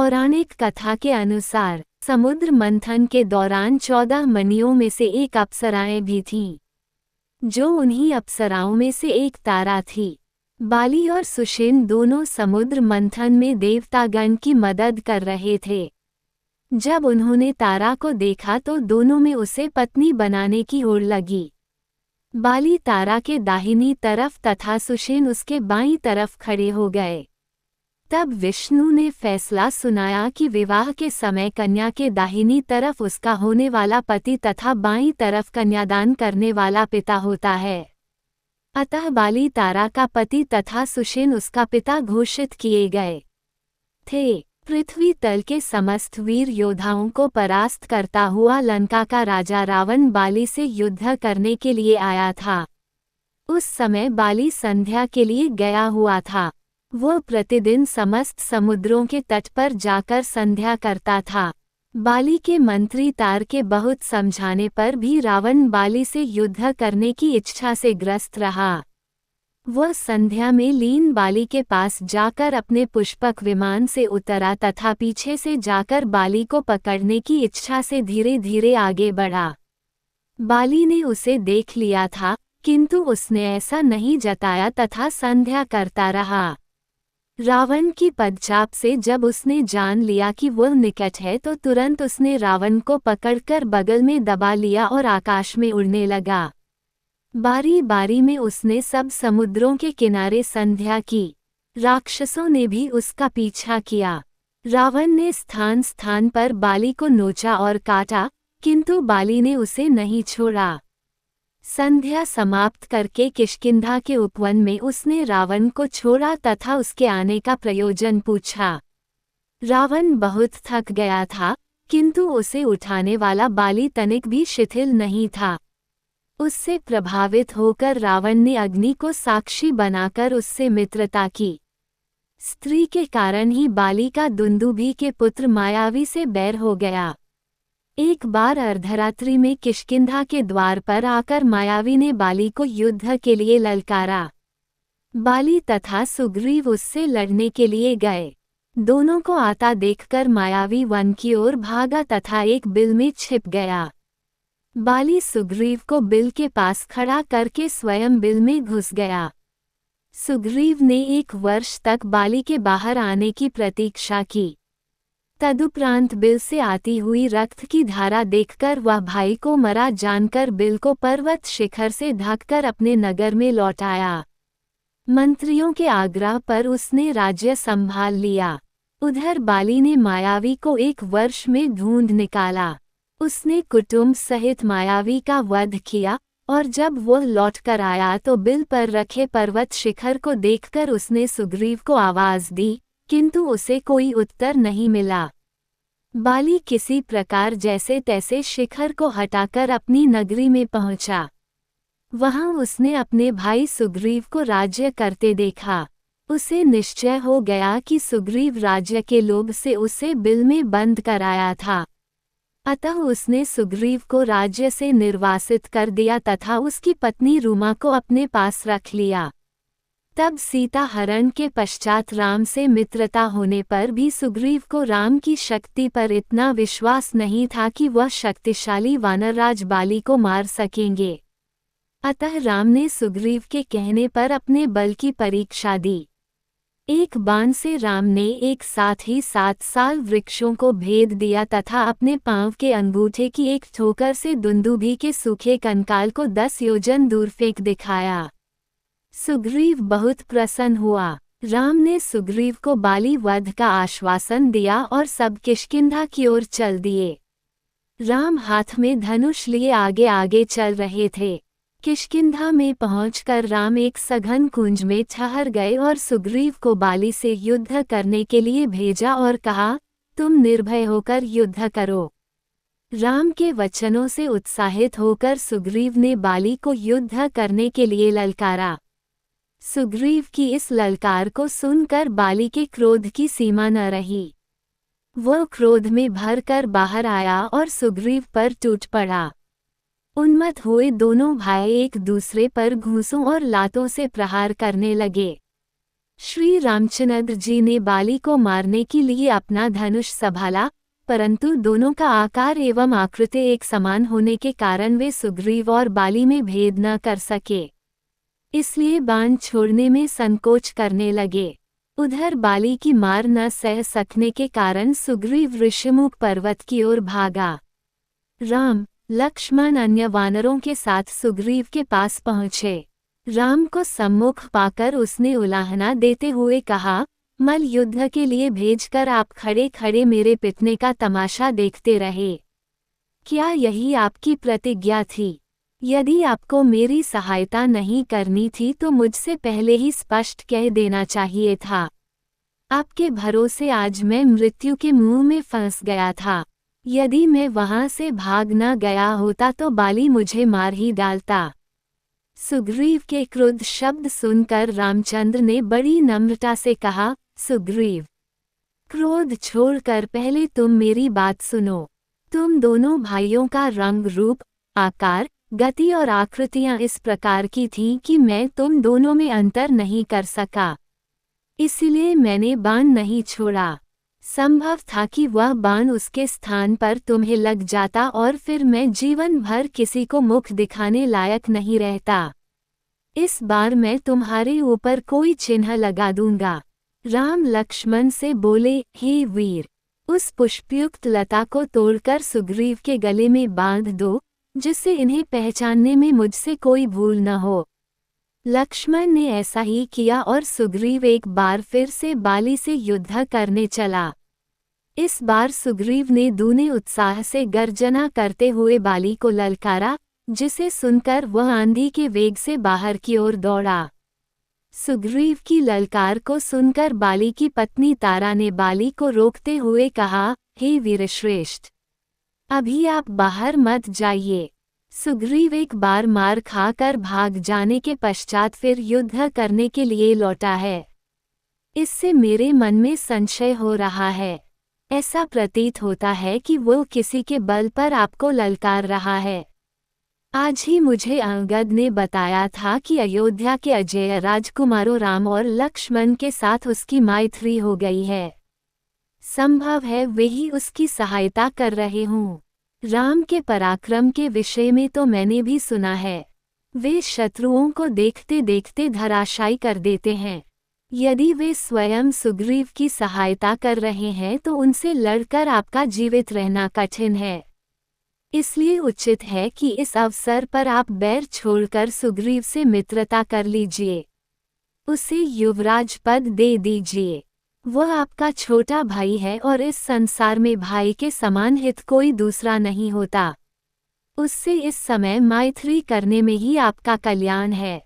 पौराणिक कथा के अनुसार समुद्र मंथन के दौरान 14 मणियों में से एक अप्सराएं भी थीं, जो उन्हीं अप्सराओं में से एक तारा थी। बाली और सुषेण दोनों समुद्र मंथन में देवतागण की मदद कर रहे थे। जब उन्होंने तारा को देखा तो दोनों में उसे पत्नी बनाने की होड़ लगी। बाली तारा के दाहिनी तरफ तथा सुषेण उसके बाईं तरफ खड़े हो गए। तब विष्णु ने फैसला सुनाया कि विवाह के समय कन्या के दाहिनी तरफ उसका होने वाला पति तथा बाईं तरफ कन्यादान करने वाला पिता होता है। अतः बाली तारा का पति तथा सुषेण उसका पिता घोषित किए गए थे। पृथ्वी तल के समस्त वीर योद्धाओं को परास्त करता हुआ लंका का राजा रावण बाली से युद्ध करने के लिए आया था। उस समय बाली संध्या के लिए गया हुआ था। वह प्रतिदिन समस्त समुद्रों के तट पर जाकर संध्या करता था। बाली के मंत्री तार के बहुत समझाने पर भी रावण बाली से युद्ध करने की इच्छा से ग्रस्त रहा। वह संध्या में लीन बाली के पास जाकर अपने पुष्पक विमान से उतरा तथा पीछे से जाकर बाली को पकड़ने की इच्छा से धीरे धीरे आगे बढ़ा। बाली ने उसे देख लिया था, किंतु उसने ऐसा नहीं जताया तथा संध्या करता रहा। रावण की पदचाप से जब उसने जान लिया कि वह निकट है तो तुरंत उसने रावण को पकड़कर बगल में दबा लिया और आकाश में उड़ने लगा। बारी बारी में उसने सब समुद्रों के किनारे संध्या की। राक्षसों ने भी उसका पीछा किया। रावण ने स्थान स्थान पर बाली को नोचा और काटा, किंतु बाली ने उसे नहीं छोड़ा। संध्या समाप्त करके किष्किंधा के उपवन में उसने रावण को छोड़ा तथा उसके आने का प्रयोजन पूछा। रावण बहुत थक गया था, किंतु उसे उठाने वाला बाली तनिक भी शिथिल नहीं था। उससे प्रभावित होकर रावण ने अग्नि को साक्षी बनाकर उससे मित्रता की। स्त्री के कारण ही बाली का दुंदुभी के पुत्र मायावी से बैर हो गया। एक बार अर्धरात्रि में किष्किंधा के द्वार पर आकर मायावी ने बाली को युद्ध के लिए ललकारा। बाली तथा सुग्रीव उससे लड़ने के लिए गए। दोनों को आता देखकर मायावी वन की ओर भागा तथा एक बिल में छिप गया। बाली सुग्रीव को बिल के पास खड़ा करके स्वयं बिल में घुस गया। सुग्रीव ने 1 वर्ष तक बाली के बाहर आने की प्रतीक्षा की। तदुपरांत बिल से आती हुई रक्त की धारा देखकर वह भाई को मरा जानकर बिल को पर्वत शिखर से ढककर अपने नगर में लौटाया। मंत्रियों के आग्रह पर उसने राज्य संभाल लिया। उधर बाली ने मायावी को 1 वर्ष में ढूंढ निकाला। उसने कुटुंब सहित मायावी का वध किया और जब वह लौटकर आया तो बिल पर रखे पर्वत शिखर को देखकर उसने सुग्रीव को आवाज दी, किंतु उसे कोई उत्तर नहीं मिला। बाली किसी प्रकार जैसे तैसे शिखर को हटाकर अपनी नगरी में पहुंचा। वहां उसने अपने भाई सुग्रीव को राज्य करते देखा। उसे निश्चय हो गया कि सुग्रीव राज्य के लोभ से उसे बिल में बंद कराया था। अतः उसने सुग्रीव को राज्य से निर्वासित कर दिया तथा उसकी पत्नी रूमा को अपने पास रख लिया। तब सीता हरण के पश्चात राम से मित्रता होने पर भी सुग्रीव को राम की शक्ति पर इतना विश्वास नहीं था कि वह शक्तिशाली वानरराज बाली को मार सकेंगे। अतः राम ने सुग्रीव के कहने पर अपने बल की परीक्षा दी। एक बाण से राम ने एक साथ ही 7 साल वृक्षों को भेद दिया तथा अपने पांव के अंगूठे की एक ठोकर से दुंदुभी के सूखे कंकाल को 10 योजन दूर फेंक दिखाया। सुग्रीव बहुत प्रसन्न हुआ। राम ने सुग्रीव को बाली वध का आश्वासन दिया और सब किष्किंधा की ओर चल दिए। राम हाथ में धनुष लिए आगे आगे चल रहे थे। किष्किंधा में पहुंचकर राम एक सघन कुंज में ठहर गए और सुग्रीव को बाली से युद्ध करने के लिए भेजा और कहा, तुम निर्भय होकर युद्ध करो। राम के वचनों से उत्साहित होकर सुग्रीव ने बाली को युद्ध करने के लिए ललकारा। सुग्रीव की इस ललकार को सुनकर बाली के क्रोध की सीमा न रही। वह क्रोध में भरकर बाहर आया और सुग्रीव पर टूट पड़ा। उन्मत्त हुए दोनों भाई एक दूसरे पर घूंसों और लातों से प्रहार करने लगे। श्री रामचंद्र जी ने बाली को मारने के लिए अपना धनुष संभाला, परंतु दोनों का आकार एवं आकृति एक समान होने के कारण वे सुग्रीव और बाली में भेद न कर सके, इसलिए बाण छोड़ने में संकोच करने लगे। उधर बाली की मार न सह सकने के कारण सुग्रीव ऋषिमुख पर्वत की ओर भागा। राम लक्ष्मण अन्य वानरों के साथ सुग्रीव के पास पहुँचे। राम को सम्मुख पाकर उसने उलाहना देते हुए कहा, मल युद्ध के लिए भेजकर आप खड़े खड़े मेरे पिटने का तमाशा देखते रहे। क्या यही आपकी प्रतिज्ञा थी? यदि आपको मेरी सहायता नहीं करनी थी तो मुझसे पहले ही स्पष्ट कह देना चाहिए था। आपके भरोसे आज मैं मृत्यु के मुंह में फंस गया था। यदि मैं वहां से भाग न गया होता तो बाली मुझे मार ही डालता। सुग्रीव के क्रुद्ध शब्द सुनकर रामचंद्र ने बड़ी नम्रता से कहा, सुग्रीव, क्रोध छोड़कर पहले तुम मेरी बात सुनो। तुम दोनों भाइयों का रंग रूप, आकार, गति और आकृतियां इस प्रकार की थीं कि मैं तुम दोनों में अंतर नहीं कर सका। इसलिए मैंने बाण नहीं छोड़ा। संभव था कि वह बाण उसके स्थान पर तुम्हें लग जाता और फिर मैं जीवन भर किसी को मुख दिखाने लायक नहीं रहता। इस बार मैं तुम्हारे ऊपर कोई चिन्ह लगा दूंगा। राम लक्ष्मण से बोले, हे वीर, उस पुष्पयुक्त लता को तोड़कर सुग्रीव के गले में बांध दो, जिससे इन्हें पहचानने में मुझसे कोई भूल न हो। लक्ष्मण ने ऐसा ही किया और सुग्रीव एक बार फिर से बाली से युद्ध करने चला। इस बार सुग्रीव ने दूने उत्साह से गर्जना करते हुए बाली को ललकारा, जिसे सुनकर वह आंधी के वेग से बाहर की ओर दौड़ा। सुग्रीव की ललकार को सुनकर बाली की पत्नी तारा ने बाली को रोकते हुए कहा, हे वीरश्रेष्ठ, अभी आप बाहर मत जाइए। सुग्रीव एक बार मार खाकर भाग जाने के पश्चात फिर युद्ध करने के लिए लौटा है। इससे मेरे मन में संशय हो रहा है। ऐसा प्रतीत होता है कि वो किसी के बल पर आपको ललकार रहा है। आज ही मुझे अंगद ने बताया था कि अयोध्या के अजेय राजकुमारों राम और लक्ष्मण के साथ उसकी मैत्री हो गई है। संभव है वे ही उसकी सहायता कर रहे हों। राम के पराक्रम के विषय में तो मैंने भी सुना है। वे शत्रुओं को देखते देखते धराशायी कर देते हैं। यदि वे स्वयं सुग्रीव की सहायता कर रहे हैं तो उनसे लड़कर आपका जीवित रहना कठिन है। इसलिए उचित है कि इस अवसर पर आप बैर छोड़कर सुग्रीव से मित्रता कर लीजिए। उसे युवराज पद दे दीजिए। वह आपका छोटा भाई है और इस संसार में भाई के समान हित कोई दूसरा नहीं होता। उससे इस समय मैत्री करने में ही आपका कल्याण है।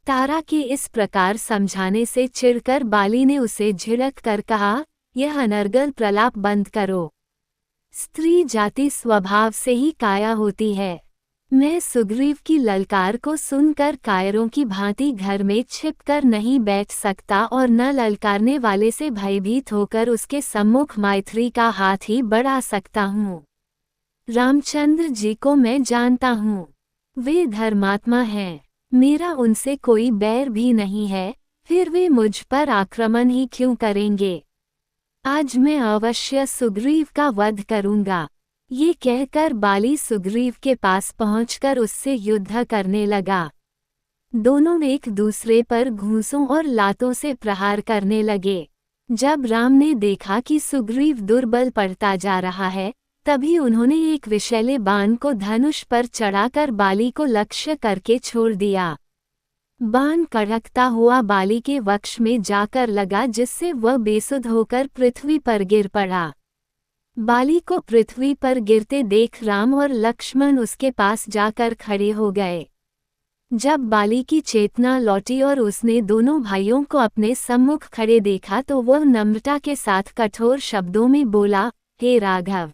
तारा के इस प्रकार समझाने से चिढ़कर बाली ने उसे झिड़क कर कहा, यह अनर्गल प्रलाप बंद करो। स्त्री जाति स्वभाव से ही काया होती है। मैं सुग्रीव की ललकार को सुनकर कायरों की भांति घर में छिपकर नहीं बैठ सकता और न ललकारने वाले से भयभीत होकर उसके सम्मुख मैत्री का हाथ ही बढ़ा सकता हूँ। रामचंद्र जी को मैं जानता हूँ। वे धर्मात्मा हैं। मेरा उनसे कोई बैर भी नहीं है, फिर वे मुझ पर आक्रमण ही क्यों करेंगे। आज मैं अवश्य सुग्रीव का वध करूंगा। ये कहकर बाली सुग्रीव के पास पहुंचकर उससे युद्ध करने लगा। दोनों एक दूसरे पर घूंसों और लातों से प्रहार करने लगे। जब राम ने देखा कि सुग्रीव दुर्बल पड़ता जा रहा है, तभी उन्होंने एक विषैले बाण को धनुष पर चढ़ाकर बाली को लक्ष्य करके छोड़ दिया। बाण कड़कता हुआ बाली के वक्ष में जाकर लगा, जिससे वह बेसुध होकर पृथ्वी पर गिर पड़ा। बाली को पृथ्वी पर गिरते देख राम और लक्ष्मण उसके पास जाकर खड़े हो गए। जब बाली की चेतना लौटी और उसने दोनों भाइयों को अपने सम्मुख खड़े देखा तो वह नम्रता के साथ कठोर शब्दों में बोला, हे राघव,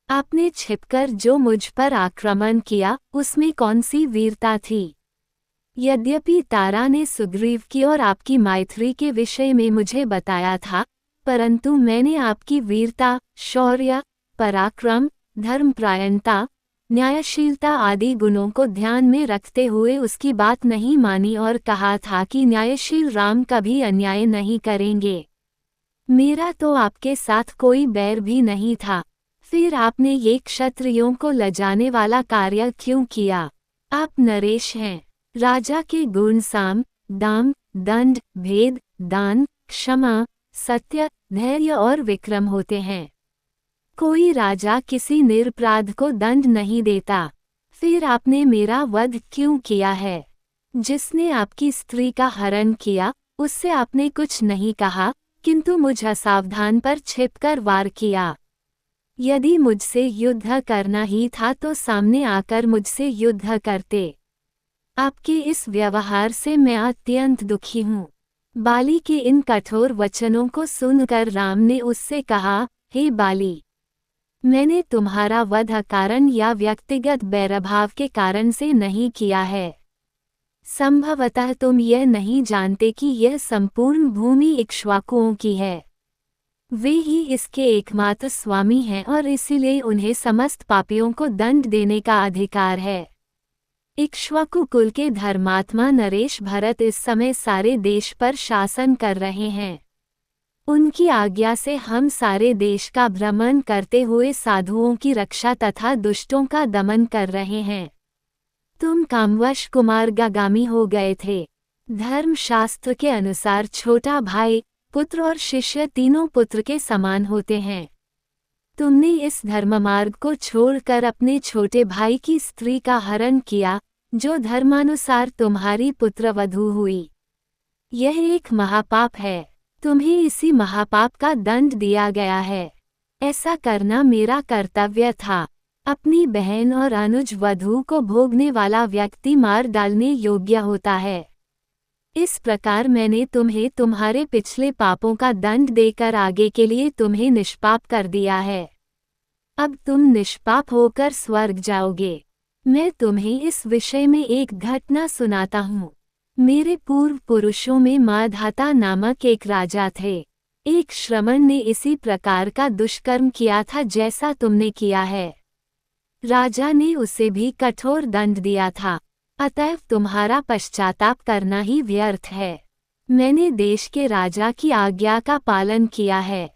आपने छिपकर जो मुझ पर आक्रमण किया उसमें कौन सी वीरता थी। यद्यपि तारा ने सुग्रीव की और आपकी मैत्री के विषय में मुझे बताया था, परंतु मैंने आपकी वीरता, शौर्य, पराक्रम, धर्मपरायणता, न्यायशीलता आदि गुणों को ध्यान में रखते हुए उसकी बात नहीं मानी और कहा था कि न्यायशील राम कभी अन्याय नहीं करेंगे। मेरा तो आपके साथ कोई बैर भी नहीं था, फिर आपने ये क्षत्रियों को लजाने वाला कार्य क्यों किया? आप नरेश हैं। राजा के गुण साम, दाम, दंड, भेद, दान, क्षमा, सत्य, धैर्य और विक्रम होते हैं। कोई राजा किसी निरपराध को दंड नहीं देता। फिर आपने मेरा वध क्यों किया है? जिसने आपकी स्त्री का हरण किया, उससे आपने कुछ नहीं कहा, किंतु मुझ असावधान पर छिपकर वार किया। यदि मुझसे युद्ध करना ही था तो सामने आकर मुझसे युद्ध करते। आपके इस व्यवहार से मैं अत्यंत दुखी हूँ। बाली के इन कठोर वचनों को सुनकर राम ने उससे कहा, हे बाली, मैंने तुम्हारा वध अकारण या व्यक्तिगत बैरभाव के कारण से नहीं किया है। संभवतः तुम यह नहीं जानते कि यह संपूर्ण भूमि इक्ष्वाकुओं की है। वे ही इसके एकमात्र स्वामी हैं और इसीलिए उन्हें समस्त पापियों को दंड देने का अधिकार है। इक्ष्वाकु कुल के धर्मात्मा नरेश भरत इस समय सारे देश पर शासन कर रहे हैं। उनकी आज्ञा से हम सारे देश का भ्रमण करते हुए साधुओं की रक्षा तथा दुष्टों का दमन कर रहे हैं। तुम कामवश कुमार्गागामी हो गए थे। धर्मशास्त्र के अनुसार छोटा भाई, पुत्र और शिष्य तीनों पुत्र के समान होते हैं। तुमने इस धर्ममार्ग को छोड़कर अपने छोटे भाई की स्त्री का हरण किया, जो धर्मानुसार तुम्हारी पुत्रवधू हुई। यह एक महापाप है। तुम्हें इसी महापाप का दंड दिया गया है। ऐसा करना मेरा कर्तव्य था। अपनी बहन और अनुज वधू को भोगने वाला व्यक्ति मार डालने योग्य होता है। इस प्रकार मैंने तुम्हें तुम्हारे पिछले पापों का दंड देकर आगे के लिए तुम्हें निष्पाप कर दिया है। अब तुम निष्पाप होकर स्वर्ग जाओगे। मैं तुम्हें इस विषय में एक घटना सुनाता हूँ। मेरे पूर्व पुरुषों में माधाता नामक एक राजा थे। एक श्रमण ने इसी प्रकार का दुष्कर्म किया था जैसा तुमने किया है। राजा ने उसे भी कठोर दंड दिया था, अतएव तुम्हारा पश्चाताप करना ही व्यर्थ है। मैंने देश के राजा की आज्ञा का पालन किया है।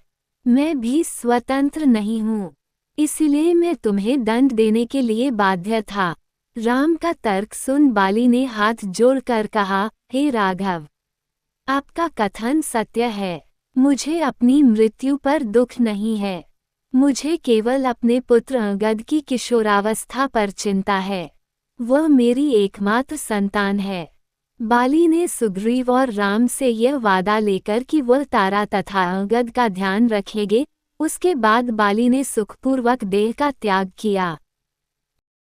मैं भी स्वतंत्र नहीं हूँ, इसलिए मैं तुम्हें दंड देने के लिए बाध्य था। राम का तर्क सुन बाली ने हाथ जोड़कर कहा, हे राघव, आपका कथन सत्य है। मुझे अपनी मृत्यु पर दुख नहीं है। मुझे केवल अपने पुत्र अंगद की किशोरावस्था पर चिंता है। वह मेरी एकमात्र संतान है। बाली ने सुग्रीव और राम से यह वादा लेकर कि वह तारा तथा अंगद का ध्यान रखेंगे, उसके बाद बाली ने सुखपूर्वक देह का त्याग किया।